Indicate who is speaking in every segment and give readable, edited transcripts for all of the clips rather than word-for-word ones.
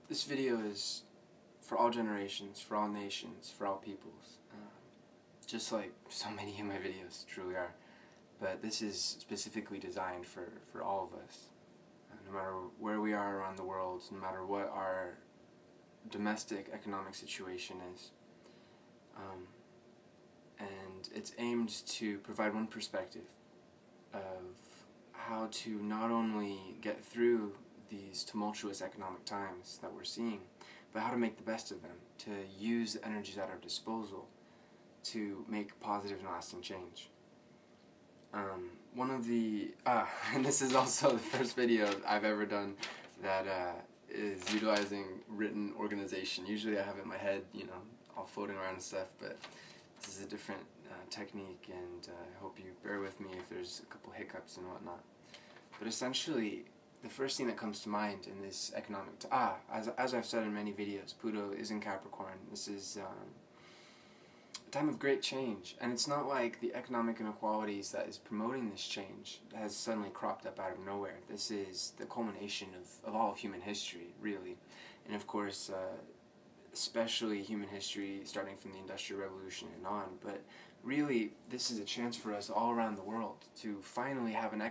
Speaker 1: This video is for all generations, for all nations, for all peoples. Just like so many of my videos truly are. But this is specifically designed for all of us. No matter where we are around the world, no matter what our domestic economic situation is. And it's aimed to provide one perspective of how to not only get through these tumultuous economic times that we're seeing, but how to make the best of them, to use the energies at our disposal to make positive and lasting change. And this is also the first video I've ever done that is utilizing written organization. Usually I have it in my head, all floating around and stuff, but this is a different technique, and I hope you bear with me if there's a couple hiccups and whatnot. But essentially, the first thing that comes to mind in this economic as I've said in many videos, Pluto is in Capricorn. This is a time of great change, and it's not like the economic inequalities that is promoting this change has suddenly cropped up out of nowhere. This is the culmination of all of human history, really, and of course especially human history starting from the Industrial Revolution and on. But really, this is a chance for us all around the world to finally have an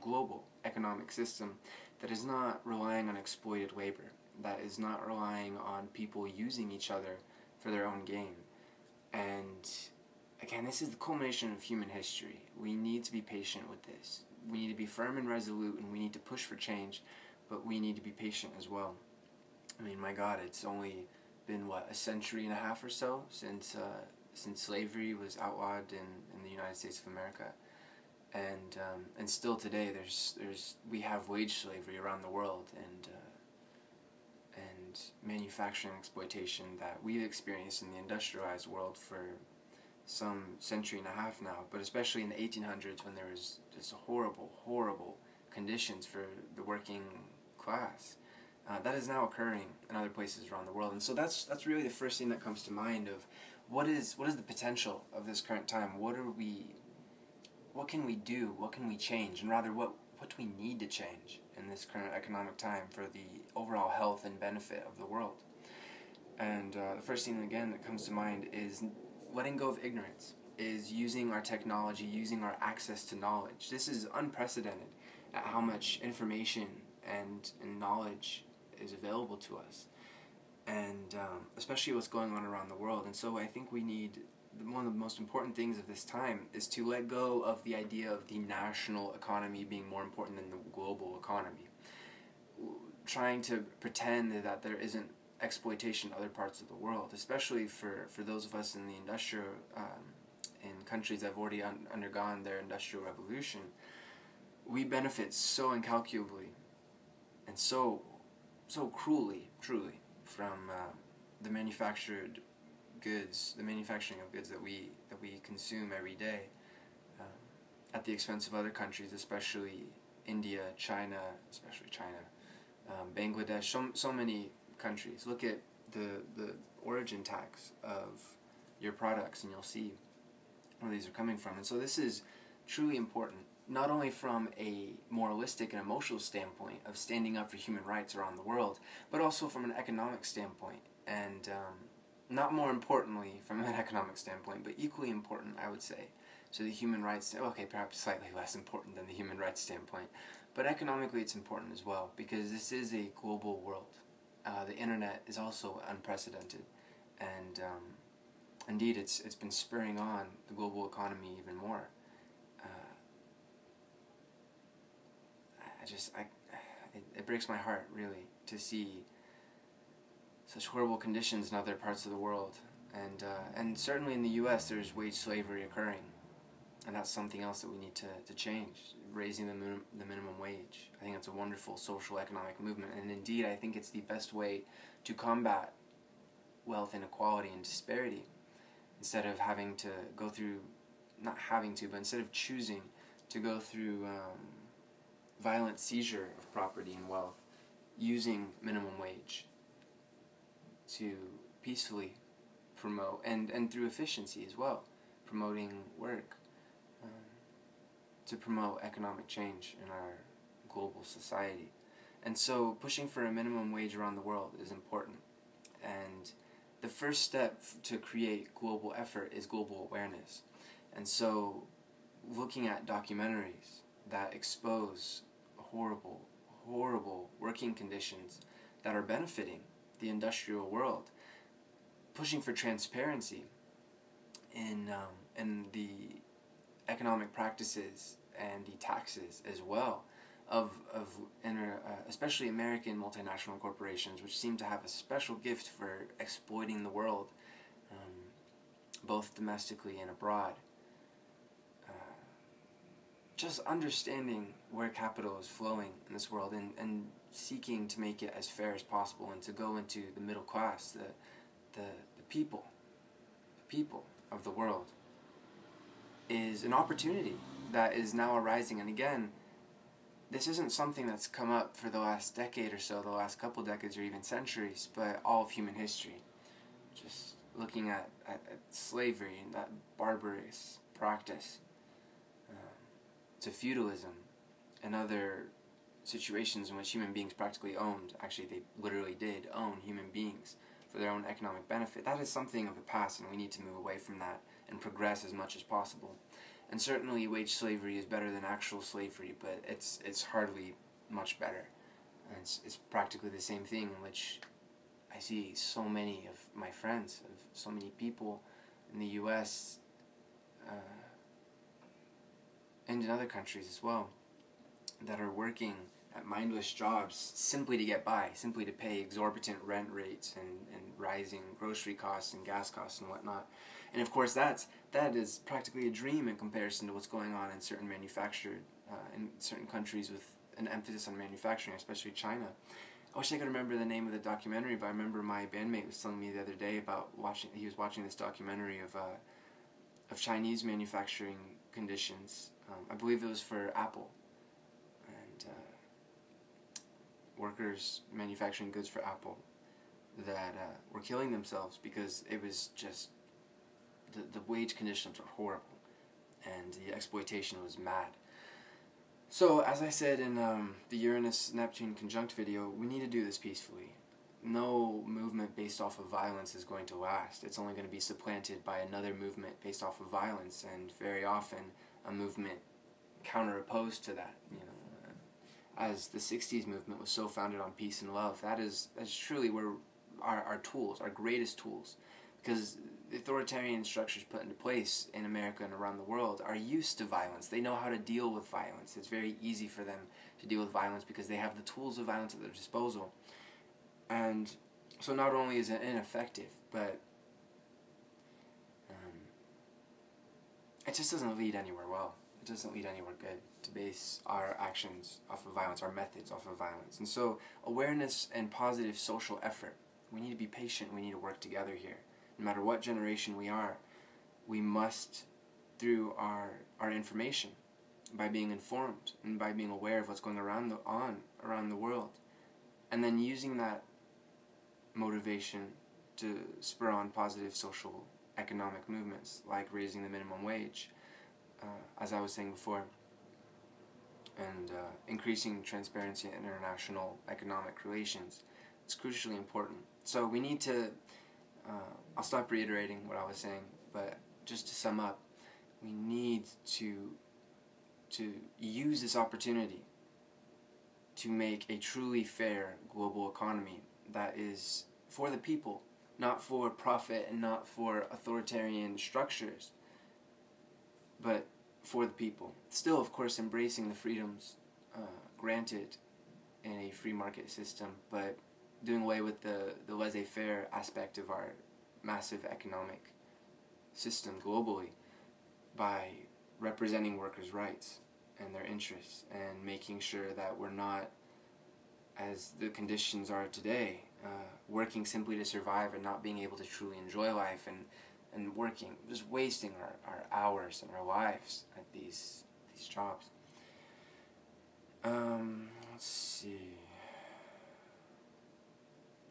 Speaker 1: global economic system that is not relying on exploited labor, that is not relying on people using each other for their own gain. And again, this is the culmination of human history. We need to be patient with this. We need to be firm and resolute, and we need to push for change, but we need to be patient as well. I mean, my God, it's only been, what, a century and a half or so since slavery was outlawed in the United States of America. And still today we have wage slavery around the world, and manufacturing exploitation that we've experienced in the industrialized world for some century and a half now, but especially in the 1800s when there was just horrible conditions for the working class. That is now occurring in other places around the world, and so that's really the first thing that comes to mind of what is the potential of this current time. What can we do? What can we change? And rather, what do we need to change in this current economic time for the overall health and benefit of the world? And the first thing, again, that comes to mind is letting go of ignorance, is using our technology, using our access to knowledge. This is unprecedented at how much information and knowledge is available to us, and especially what's going on around the world. And so I think we need, one of the most important things of this time is to let go of the idea of the national economy being more important than the global economy. Trying to pretend that there isn't exploitation in other parts of the world, especially for those of us in the industrial, in countries that have already undergone their industrial revolution. We benefit so incalculably and so cruelly, truly, from the manufactured goods, the manufacturing of goods that we consume every day, at the expense of other countries, especially India, China, Bangladesh, so many countries. Look at the origin tax of your products, and you'll see where these are coming from. And so this is truly important, not only from a moralistic and emotional standpoint of standing up for human rights around the world, but also from an economic standpoint, and not more importantly from an economic standpoint, but equally important, I would say, to the human rights, okay, perhaps slightly less important than the human rights standpoint, but economically it's important as well, because this is a global world. The internet is also unprecedented, and indeed it's been spurring on the global economy even more. It breaks my heart, really, to see such horrible conditions in other parts of the world, and certainly in the U.S. there's wage slavery occurring, and that's something else that we need to change, raising the minimum wage. I think it's a wonderful social economic movement, and indeed I think it's the best way to combat wealth inequality and disparity, instead of having to go through, not having to, but instead of choosing to go through violent seizure of property and wealth, using minimum wage to peacefully promote, and through efficiency as well, promoting work, to promote economic change in our global society. And so pushing for a minimum wage around the world is important. And the first step to create global effort is global awareness. And so looking at documentaries that expose horrible, horrible working conditions that are benefiting the industrial world, pushing for transparency in the economic practices and the taxes as well of especially American multinational corporations, which seem to have a special gift for exploiting the world, both domestically and abroad. Just understanding where capital is flowing in this world, and seeking to make it as fair as possible, and to go into the middle class, the people of the world, is an opportunity that is now arising. And again, this isn't something that's come up for the last decade or so, the last couple decades or even centuries, but all of human history. Just looking at slavery and that barbarous practice, to feudalism and other situations in which human beings practically owned, actually they literally did own human beings for their own economic benefit. That is something of the past, and we need to move away from that and progress as much as possible. And certainly wage slavery is better than actual slavery, but it's hardly much better. And it's practically the same thing, in which I see so many of my friends, of so many people in the US, and in other countries as well, that are working at mindless jobs simply to get by, simply to pay exorbitant rent rates and rising grocery costs and gas costs and whatnot. And of course that is practically a dream in comparison to what's going on in certain in certain countries with an emphasis on manufacturing, especially China. I wish I could remember the name of the documentary, but I remember my bandmate was telling me the other day about he was watching this documentary of Chinese manufacturing conditions. I believe it was for Apple, and workers manufacturing goods for Apple that were killing themselves because it was just the wage conditions were horrible and the exploitation was mad. So, as I said in the Uranus-Neptune conjunct video, we need to do this peacefully. No movement based off of violence is going to last. It's only going to be supplanted by another movement based off of violence, and very often a movement counter-opposed to that. As the 60s movement was so founded on peace and love, that's truly where our tools, our greatest tools, because the authoritarian structures put into place in America and around the world are used to violence. They know how to deal with violence. It's very easy for them to deal with violence because they have the tools of violence at their disposal. And so not only is it ineffective, but it just doesn't lead anywhere well. It doesn't lead anywhere good to base our actions off of violence, our methods off of violence. And so awareness and positive social effort. We need to be patient. We need to work together here. No matter what generation we are, we must, through our information, by being informed and by being aware of what's going around the world, and then using that motivation to spur on positive social economic movements like raising the minimum wage, as I was saying before, and increasing transparency in international economic relations. It's crucially important. So we need to, I'll stop reiterating what I was saying, but just to sum up, we need to use this opportunity to make a truly fair global economy that is for the people, not for profit and not for authoritarian structures, but for the people. Still, of course, embracing the freedoms granted in a free market system, but doing away with the laissez-faire aspect of our massive economic system globally by representing workers' rights and their interests, and making sure that we're not, as the conditions are today, working simply to survive and not being able to truly enjoy life, and working, just wasting our hours and our lives at these jobs. Let's see.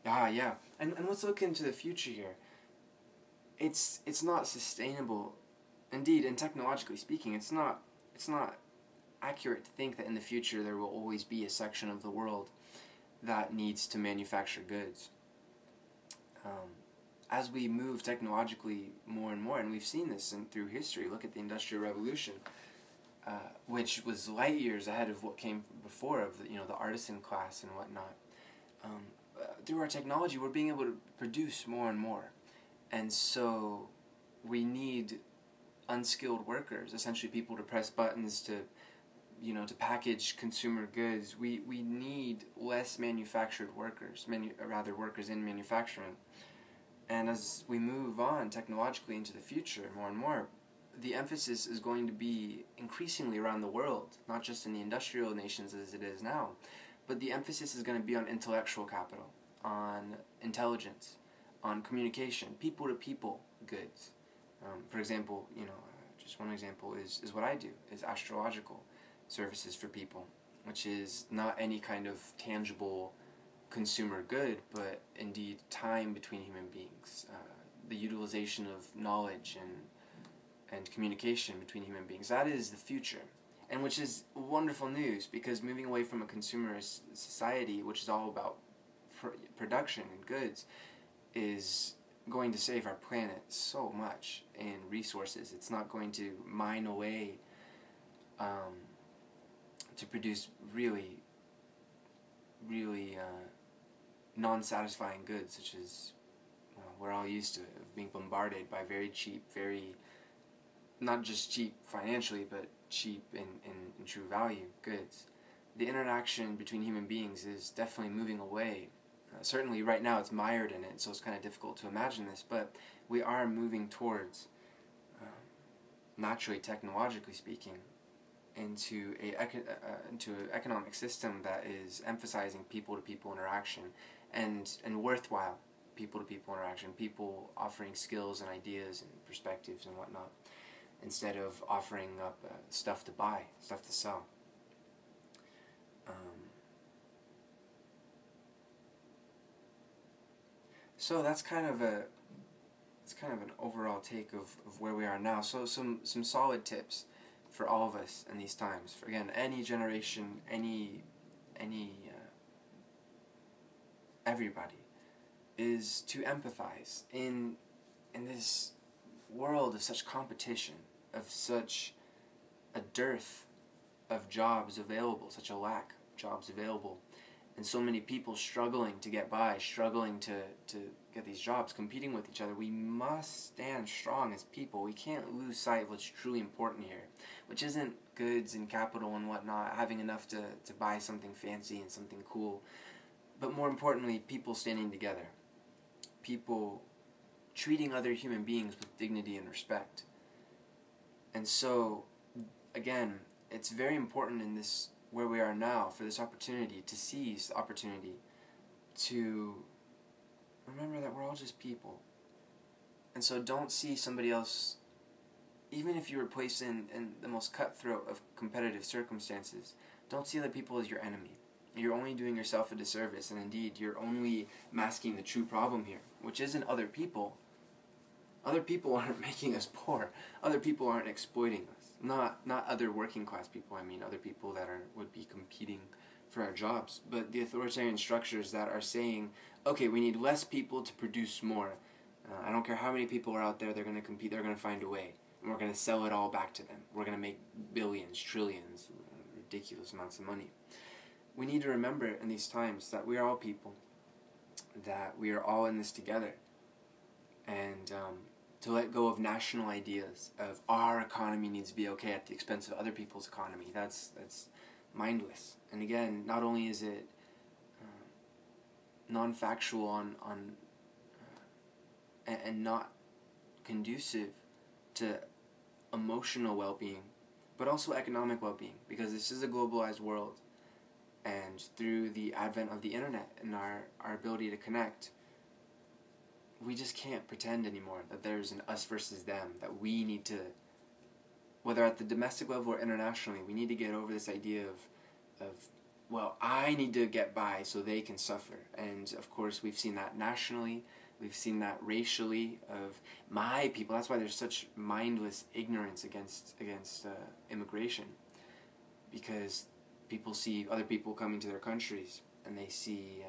Speaker 1: Yeah. And let's look into the future here. It's not sustainable. Indeed, and technologically speaking, it's not accurate to think that in the future there will always be a section of the world that needs to manufacture goods. As we move technologically more and more, and we've seen this through history, look at the Industrial Revolution, which was light years ahead of what came before, of the artisan class and whatnot. Through our technology, we're being able to produce more and more, and so we need unskilled workers, essentially people to press buttons, to package consumer goods. We need less manufactured workers, workers in manufacturing. And as we move on technologically into the future more and more, the emphasis is going to be increasingly around the world, not just in the industrial nations as it is now, but the emphasis is going to be on intellectual capital, on intelligence, on communication, people-to-people goods. For example, just one example is what I do, is astrological services for people, which is not any kind of tangible consumer good, but indeed time between human beings, the utilization of knowledge and communication between human beings. That is the future, and which is wonderful news, because moving away from a consumerist society, which is all about production and goods, is going to save our planet so much in resources. It's not going to mine away to produce really non-satisfying goods, such as we're all used to being bombarded by very cheap, not just cheap financially, but cheap in true value goods. The interaction between human beings is definitely moving away. Certainly right now it's mired in it, so it's kind of difficult to imagine this, but we are moving towards, naturally, technologically speaking, into an economic system that is emphasizing people-to-people interaction and worthwhile people-to-people interaction, people offering skills and ideas and perspectives and whatnot, instead of offering up stuff to buy, stuff to sell. So that's kind of an overall take of where we are now. So some solid tips for all of us in these times. For, again, any generation, everybody, is to empathize in this world of such competition, of such a dearth of jobs available, such a lack of jobs available, and so many people struggling to get by, struggling to get these jobs, competing with each other. We must stand strong as people. We can't lose sight of what's truly important here, which isn't goods and capital and whatnot, having enough to buy something fancy and something cool, but more importantly, people standing together, people treating other human beings with dignity and respect. And so, again, it's very important in this, where we are now, for this opportunity, to seize the opportunity to remember that we're all just people. And so don't see somebody else, even if you were placed in the most cutthroat of competitive circumstances, don't see other people as your enemy. You're only doing yourself a disservice, and indeed, you're only masking the true problem here, which isn't other people. Other people aren't making us poor. Other people aren't exploiting us. Not other working class people, I mean other people that would be competing for our jobs, but the authoritarian structures that are saying, okay, we need less people to produce more. I don't care how many people are out there, they're going to compete, they're going to find a way, and we're going to sell it all back to them. We're going to make billions, trillions, ridiculous amounts of money. We need to remember in these times that we are all people, that we are all in this together, and to let go of national ideas of our economy needs to be okay at the expense of other people's economy. That's mindless. And again, not only is it non-factual and not conducive to emotional well-being, but also economic well-being, because this is a globalized world, and through the advent of the internet and our ability to connect, we just can't pretend anymore that there's an us versus them, that we need to, whether at the domestic level or internationally, we need to get over this idea of well, I need to get by so they can suffer. And of course, we've seen that nationally, we've seen that racially, of my people. That's why there's such mindless ignorance against immigration, because people see other people coming to their countries and they see